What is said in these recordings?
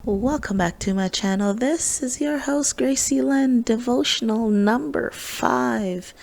Welcome back to my channel. This is your host, Gracie Lynn, devotional number 5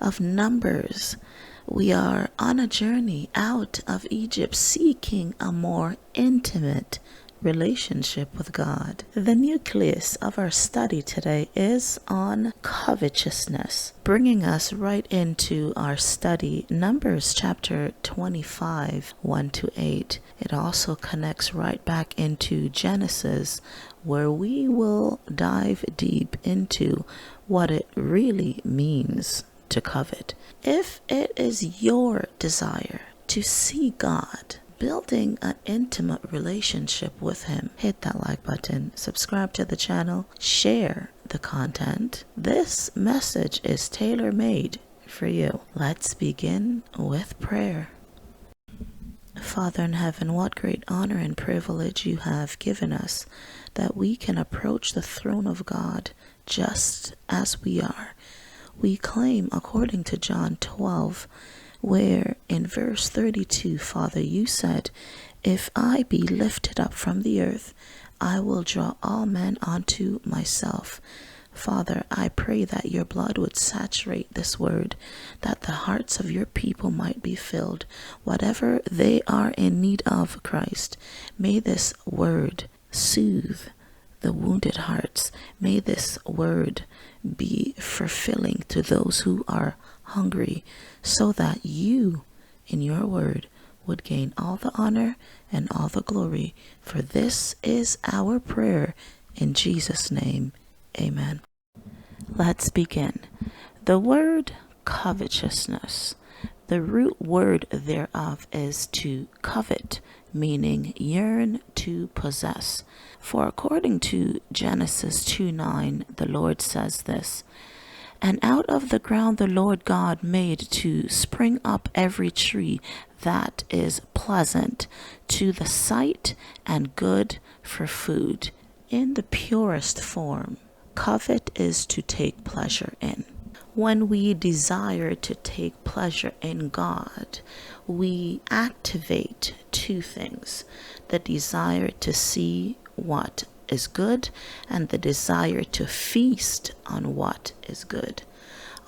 of Numbers. We are on a journey out of Egypt, seeking a more intimate relationship with God. The nucleus of our study today is on covetousness, bringing us right into our study, Numbers chapter 25, 1 to 8. It also connects right back into Genesis, where we will dive deep into what it really means to covet. If it is your desire to see God, building an intimate relationship with Him, hit that like button, subscribe to the channel, share the content. This message is tailor-made for you. Let's begin with prayer. Father in heaven, what great honor and privilege you have given us that we can approach the throne of God just as we are. We claim, according to John 12, where in verse 32, Father, you said, "If I be lifted up from the earth, I will draw all men unto myself." Father, I pray that your blood would saturate this word, that the hearts of your people might be filled. Whatever they are in need of, Christ, may this word soothe the wounded hearts. May this word be fulfilling to those who are hungry, so that you, in your word, would gain all the honor and all the glory. For this is our prayer in Jesus' name. Amen. Let's begin. The word covetousness, the root word thereof is to covet, meaning yearn to possess. For according to Genesis 2:9, the Lord says this, "And out of the ground the Lord God made to spring up every tree that is pleasant to the sight and good for food." In the purest form, covet is to take pleasure in. When we desire to take pleasure in God, we activate two things: the desire to see what is good and the desire to feast on what is good.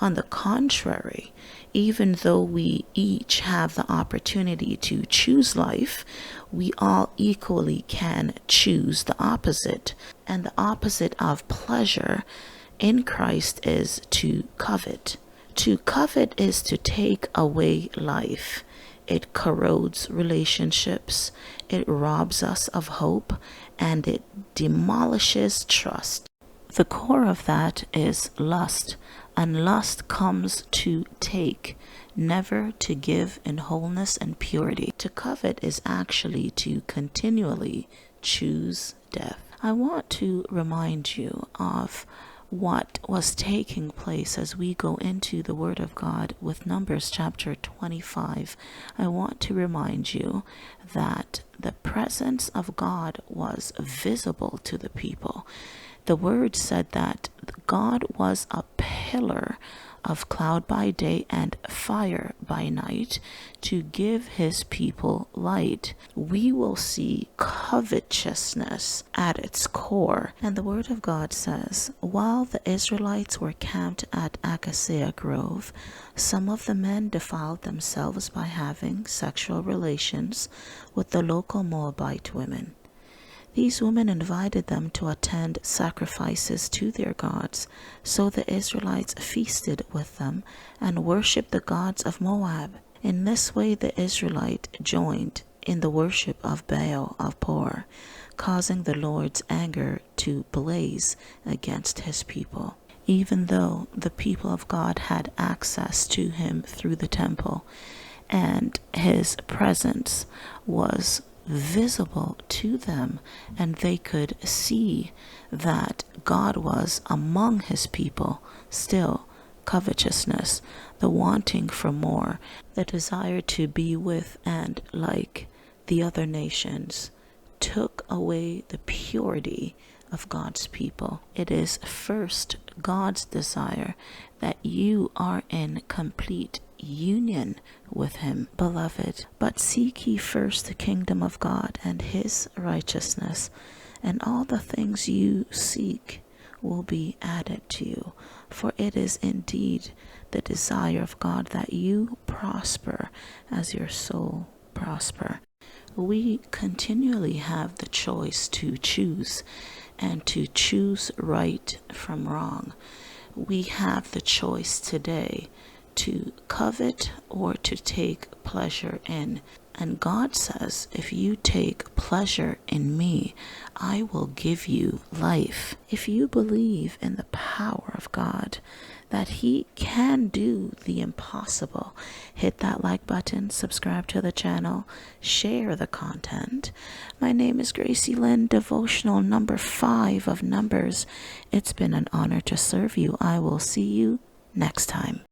On the contrary, even though we each have the opportunity to choose life, we all equally can choose the opposite. And the opposite of pleasure in Christ is to covet. To covet is to take away life. It corrodes relationships, it robs us of hope, and it demolishes trust. The core of that is lust, and lust comes to take, never to give in wholeness and purity. To covet is actually to continually choose death. I want to remind you of what was taking place as we go into the Word of God with Numbers chapter 25. I want to remind you that the presence of God was visible to the people. The Word said that God was a pillar of cloud by day and fire by night to give his people light. We will see covetousness at its core. And the word of God says, while the Israelites were camped at Acacia Grove, some of the men defiled themselves by having sexual relations with the local Moabite women. These women invited them to attend sacrifices to their gods, so the Israelites feasted with them and worshipped the gods of Moab. In this way the Israelite joined in the worship of Baal of Peor, causing the Lord's anger to blaze against his people. Even though the people of God had access to him through the temple, and his presence was visible to them, and they could see that God was among his people, still covetousness, the wanting for more, the desire to be with and like the other nations, took away the purity of God's people. It is first God's desire that you are in complete union with him, beloved. But seek ye first the kingdom of God and his righteousness, and all the things you seek will be added to you. For it is indeed the desire of God that you prosper as your soul prosper. We continually have the choice to choose and to choose right from wrong. We have the choice today to covet or to take pleasure in. And God says, if you take pleasure in me, I will give you life. If you believe in the power of God, that he can do the impossible, hit that like button, subscribe to the channel, share the content. My name is Gracie Lynn, devotional number 5 of Numbers. It's been an honor to serve you. I will see you next time.